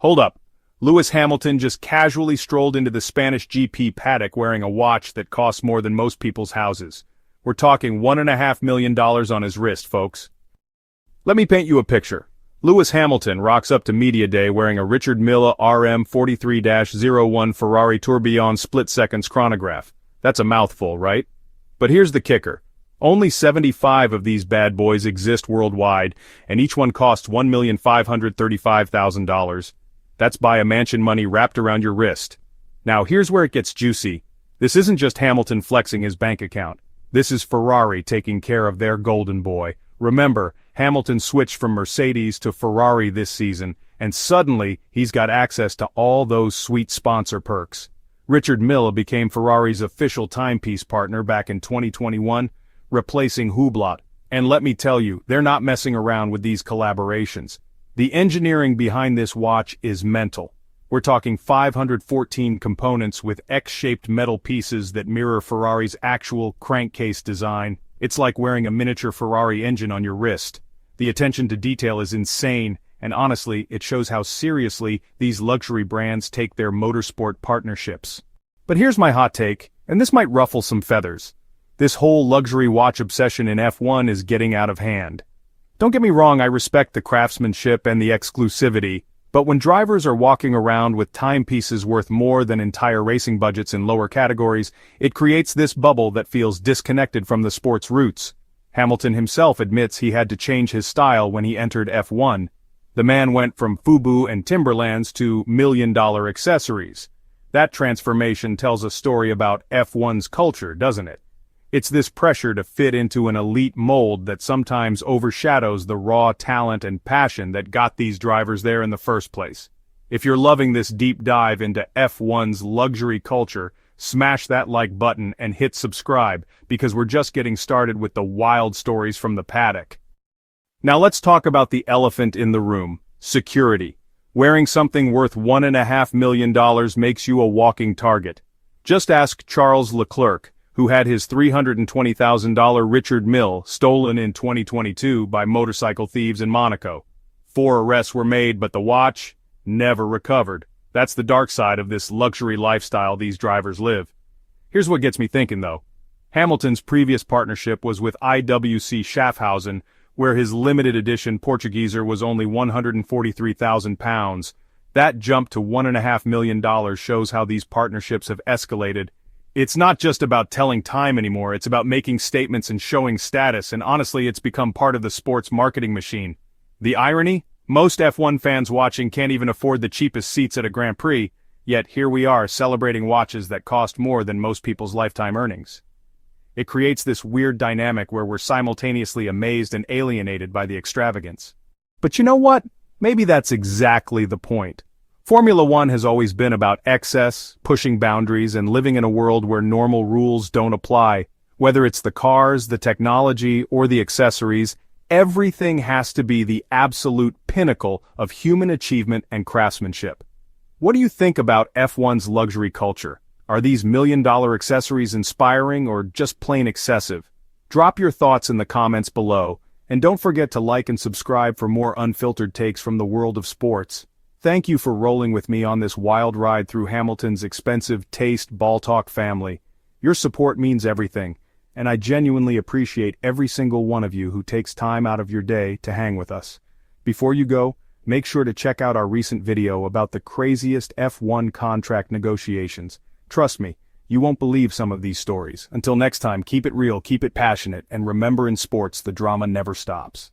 Hold up. Lewis Hamilton just casually strolled into the Spanish GP paddock wearing a watch that costs more than most people's houses. We're talking $1.5 million on his wrist, folks. Let me paint you a picture. Lewis Hamilton rocks up to Media Day wearing a Richard Mille RM 43-01 Ferrari Tourbillon split-seconds chronograph. That's a mouthful, right? But here's the kicker. Only 75 of these bad boys exist worldwide, and each one costs $1,535,000. That's buy a mansion money wrapped around your wrist. Now here's where it gets juicy. This isn't just Hamilton flexing his bank account. This is Ferrari taking care of their golden boy. Remember, Hamilton switched from Mercedes to Ferrari this season, and suddenly he's got access to all those sweet sponsor perks. Richard Mille became Ferrari's official timepiece partner back in 2021, replacing Hublot. And let me tell you, they're not messing around with these collaborations. The engineering behind this watch is mental. We're talking 514 components with X-shaped metal pieces that mirror Ferrari's actual crankcase design. It's like wearing a miniature Ferrari engine on your wrist. The attention to detail is insane, and honestly, it shows how seriously these luxury brands take their motorsport partnerships. But here's my hot take, and this might ruffle some feathers. This whole luxury watch obsession in F1 is getting out of hand. Don't get me wrong, I respect the craftsmanship and the exclusivity, but when drivers are walking around with timepieces worth more than entire racing budgets in lower categories, it creates this bubble that feels disconnected from the sport's roots. Hamilton himself admits he had to change his style when he entered F1. The man went from FUBU and Timberlands to million-dollar accessories. That transformation tells a story about F1's culture, doesn't it? It's this pressure to fit into an elite mold that sometimes overshadows the raw talent and passion that got these drivers there in the first place. If you're loving this deep dive into F1's luxury culture, smash that like button and hit subscribe, because we're just getting started with the wild stories from the paddock. Now let's talk about the elephant in the room, security. Wearing something worth $1.5 million makes you a walking target. Just ask Charles Leclerc, who had his $320,000 Richard Mille stolen in 2022 by motorcycle thieves in Monaco. 4 arrests were made, but the watch never recovered. That's the dark side of this luxury lifestyle these drivers live. Here's what gets me thinking though. Hamilton's previous partnership was with IWC Schaffhausen, where his limited edition Portugueser was only £143,000. That jump to $1.5 million shows how these partnerships have escalated. It's not just about telling time anymore, it's about making statements and showing status, and honestly it's become part of the sport's marketing machine. The irony? Most F1 fans watching can't even afford the cheapest seats at a Grand Prix, yet here we are celebrating watches that cost more than most people's lifetime earnings. It creates this weird dynamic where we're simultaneously amazed and alienated by the extravagance. But you know what? Maybe that's exactly the point. Formula One has always been about excess, pushing boundaries, and living in a world where normal rules don't apply. Whether it's the cars, the technology, or the accessories, everything has to be the absolute pinnacle of human achievement and craftsmanship. What do you think about F1's luxury culture? Are these million-dollar accessories inspiring or just plain excessive? Drop your thoughts in the comments below, and don't forget to like and subscribe for more unfiltered takes from the world of sports. Thank you for rolling with me on this wild ride through Hamilton's expensive taste ball talk family. Your support means everything, and I genuinely appreciate every single one of you who takes time out of your day to hang with us. Before you go, make sure to check out our recent video about the craziest F1 contract negotiations. Trust me, you won't believe some of these stories. Until next time, keep it real, keep it passionate, and remember in sports the drama never stops.